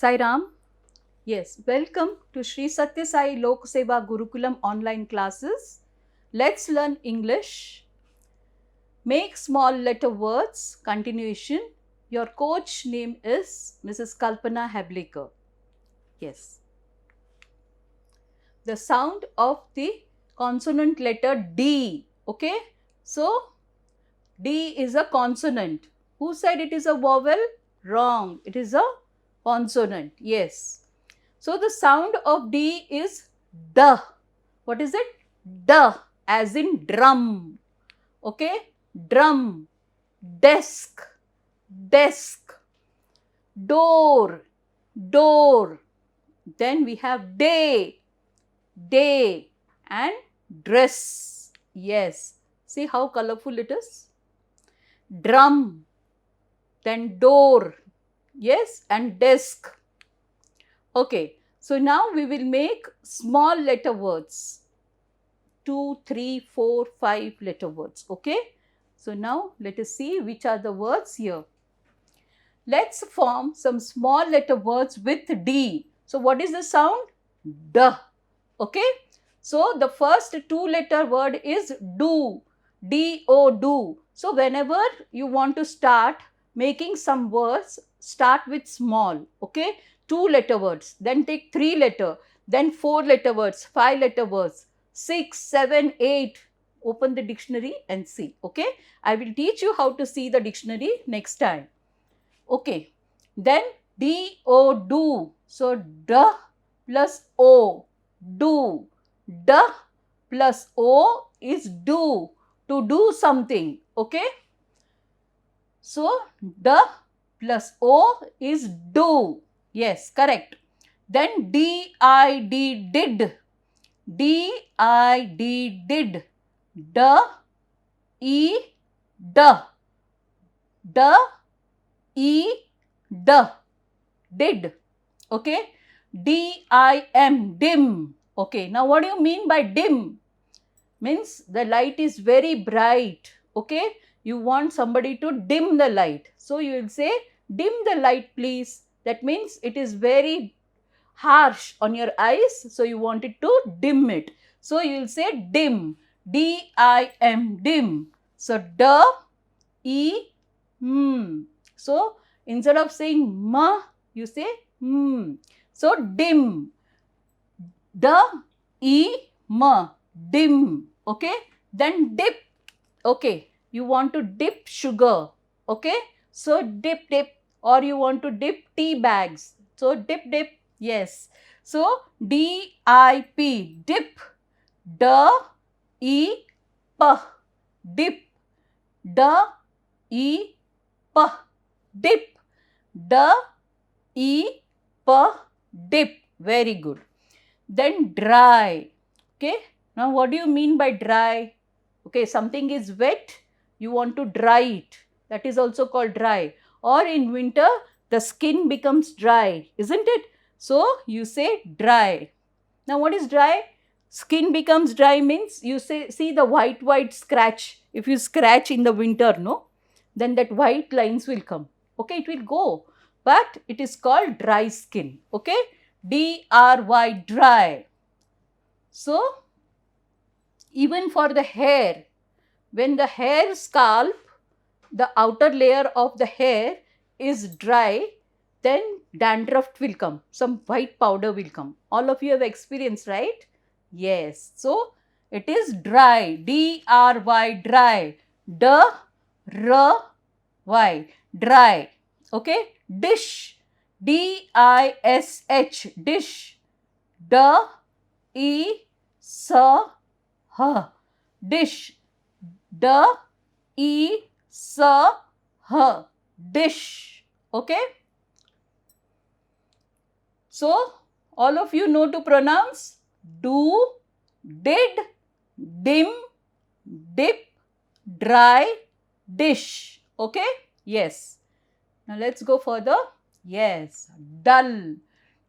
Sai Ram. Yes, welcome to Sri Satya Sai Lok Seva Gurukulam online classes. Let's learn English. Make small letter words. Continuation. Your coach name is Mrs. Kalpana Hablekar. Yes. The sound of the consonant letter D. Okay. So, D is a consonant. Who said it is a vowel? Wrong. It is a consonant. Yes. So, the sound of D is D. What is it? D as in drum. Okay. Drum. Desk. Desk. Door. Door. Then we have day. Day. And dress. Yes. See how colorful it is? Drum. Then door. Yes. And desk. Okay, so now we will make small letter words. 2, 3, 4, 5 letter words. Okay, so now let us see which are the words here. Let's form some small letter words with D. So what is the sound? D. Okay, so the first 2-letter word is do. D-O, do. So whenever you want to start making some words, start with small. Okay. 2-letter words, then take 3-letter, then 4-letter words, 5-letter words, 6, 7, 8. Open the dictionary and see. Okay, I will teach you how to see the dictionary next time. Okay, then D, O, do. So D plus O, do. D plus O is do, to do something. Okay, so D plus O is do. Yes, correct. Then D-I-D, did. D-I-D, did. D-E, D. D-E, D. Did. Okay. D-I-M, dim. Okay. Now, what do you mean by dim? Means the light is very bright. Okay. You want somebody to dim the light. So, you will say, dim the light, please. That means it is very harsh on your eyes, so you want it to dim it. So you will say dim, D-I-M, dim. So D-E, M. So instead of saying ma, you say m. So dim, D-E-M, dim. Okay. Then dip. Okay. You want to dip sugar. Okay. So dip, dip. Or you want to dip tea bags. So dip, dip. Yes. So D-I-P, dip. D-E-P, dip. D-E-P, dip. D-E-P, dip. Very good. Then dry. Okay. Now what do you mean by dry? Okay. Something is wet. You want to dry it. That is also called dry. Or in winter, the skin becomes dry, isn't it? So, you say dry. Now, what is dry? Skin becomes dry means you say, see the white scratch. If you scratch in the winter, no, then that white lines will come. Okay, it will go. But it is called dry skin. Okay, D-R-Y, dry. So, even for the hair, when the hair scalp, the outer layer of the hair is dry, then dandruff will come. Some white powder will come. All of you have experienced, right? Yes. So, it is dry. D-R-Y, dry. D-R-Y, dry. Okay. Dish. D-I-S-H, dish. D-E-S-H, dish. D-E-S-H, dish. Okay. So, all of you know to pronounce do, did, dim, dip, dry, dish. Okay. Yes. Now, let's go further. Yes. Dull.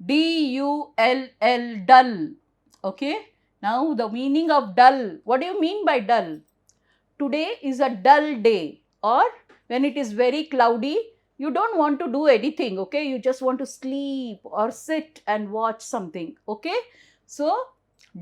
D-U-L-L, dull. Okay. Now, the meaning of dull. What do you mean by dull? Today is a dull day, or when it is very cloudy, you don't want to do anything, okay? You just want to sleep or sit and watch something, okay? So,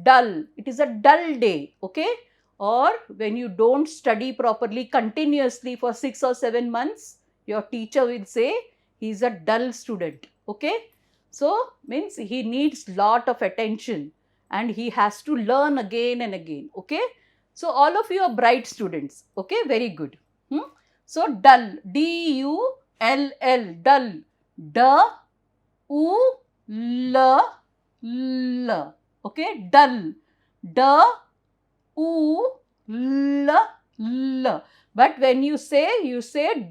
dull, it is a dull day, okay? Or when you don't study properly continuously for 6 or 7 months, your teacher will say he is a dull student, okay? So, means he needs lot of attention and he has to learn again and again, okay? So, all of you are bright students, okay? Very good. So, dull, D-U-L-L, dull, D-U-L-L, okay? Dull, D-U-L-L. But when you say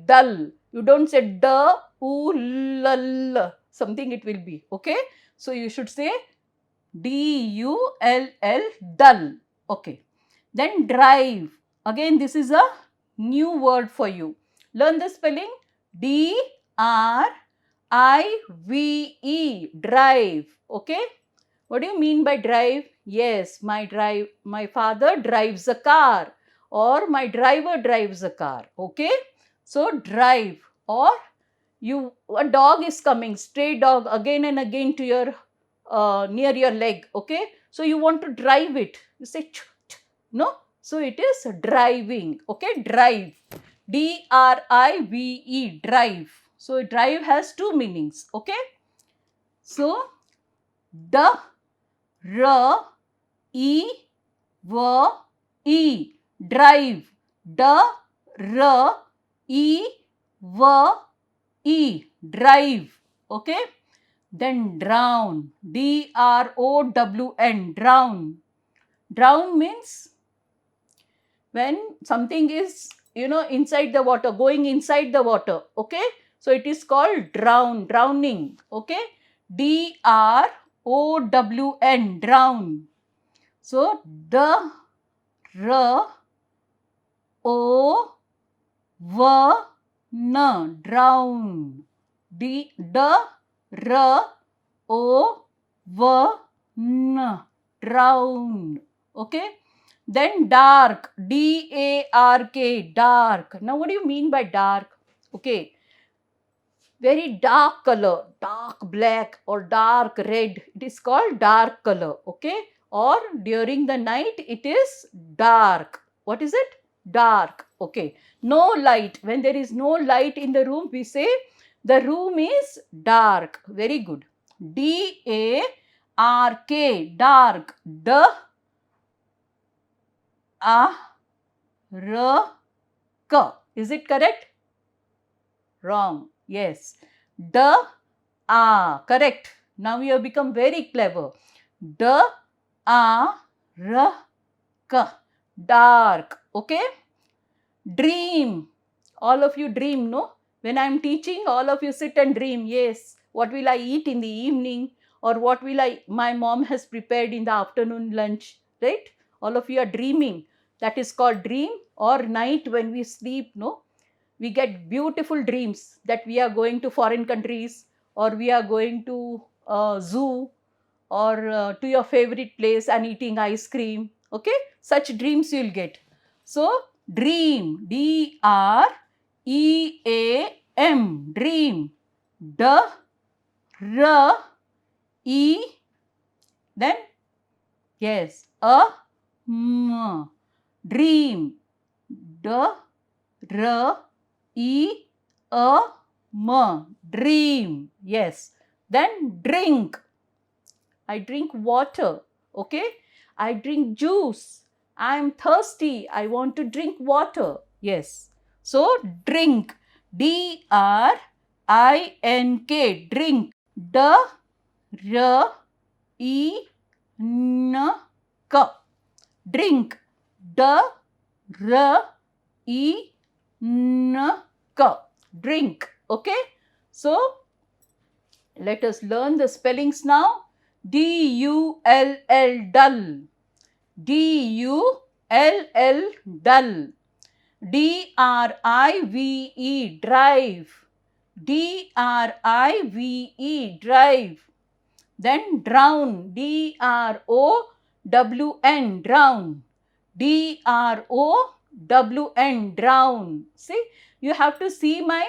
dull. You don't say D-U-L-L. Something it will be, okay? So, you should say D-U-L-L, dull, okay? Then drive. Again, this is a new word for you. Learn the spelling. D-R-I-V-E, drive, okay? What do you mean by drive? Yes, my father drives a car, or my driver drives a car, okay? So, drive. Or a dog is coming, stray dog again and again to your near your leg, okay? So, you want to drive it. You say, ch, ch, no? So, it is driving, okay? Drive. D-R-I-V-E, drive. So, drive has two meanings, okay? So, D-R-E-V-E, drive. D-R-E-V-E, drive, okay? Then drown, D-R-O-W-N, drown. Drown means when something is, inside the water, going inside the water, okay? So, it is called drown, drowning, okay? D-R-O-W-N, drown. So, D-R-O-W-N, drown. D-R-O-W-N, drown, okay? Then dark, D-A-R-K, dark. Now, what do you mean by dark? Okay, very dark color, dark black or dark red, it is called dark color, okay? Or during the night, it is dark. What is it? Dark, okay? No light. When there is no light in the room, we say the room is dark. Very good. D-A-R-K, dark. D-A-R-K. Is it correct? Wrong. Yes. Correct. Now you have become very clever. D-A-R-K. Dark. Okay? Dream. All of you dream, no? When I am teaching, all of you sit and dream. Yes. What will I eat in the evening? Or what will my mom has prepared in the afternoon lunch? Right? All of you are dreaming. That is called dream. Or night when we sleep, no? We get beautiful dreams that we are going to foreign countries, or we are going to zoo, or to your favorite place and eating ice cream. Okay, such dreams you will get. So, dream, D-R-E-A-M, dream. D-R-E, then yes, A-M, dream. D-R-E-A-M, dream. Yes. Then drink. I drink water. Okay. I drink juice. I am thirsty. I want to drink water. Yes. So, drink. D-R-I-N-K, drink. D-R-E-N-K, drink. D-R-E-N-K, drink. Okay. So, let us learn the spellings now. D-U-L-L, dull. D-U-L-L, dull. D-R-I-V-E, drive. D-R-I-V-E, drive. Then drown, D-R-O-W-N, drown. D-R-O-W-N, drown. See, you have to see my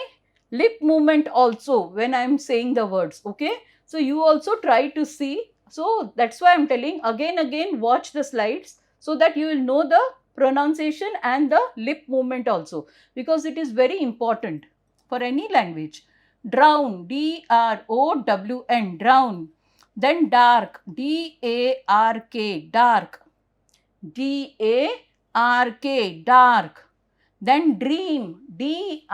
lip movement also when I am saying the words. Okay, so you also try to see. So that's why I'm telling again, watch the slides so that you will know the pronunciation and the lip movement also, because it is very important for any language. Drown, D-R-O-W-N, drown. Then dark, D-A-R-K, dark. D-A-R-K, dark. Then dream, D-R-E-A-M,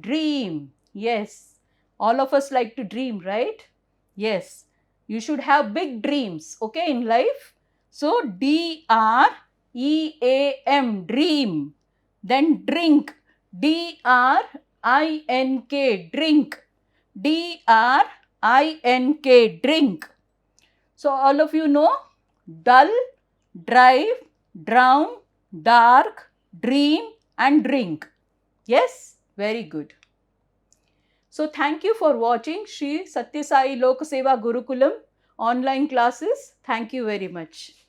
dream. Yes, all of us like to dream, right? Yes, you should have big dreams, okay, in life. So, D-R-E-A-M, dream. Then drink, D-R-I-N-K, drink. D-R-I-N-K, drink. So, all of you know dull, drive, drown, dark, dream and drink. Yes, very good. So, thank you for watching Sri Satya Sai Lok Seva Gurukulam online classes. Thank you very much.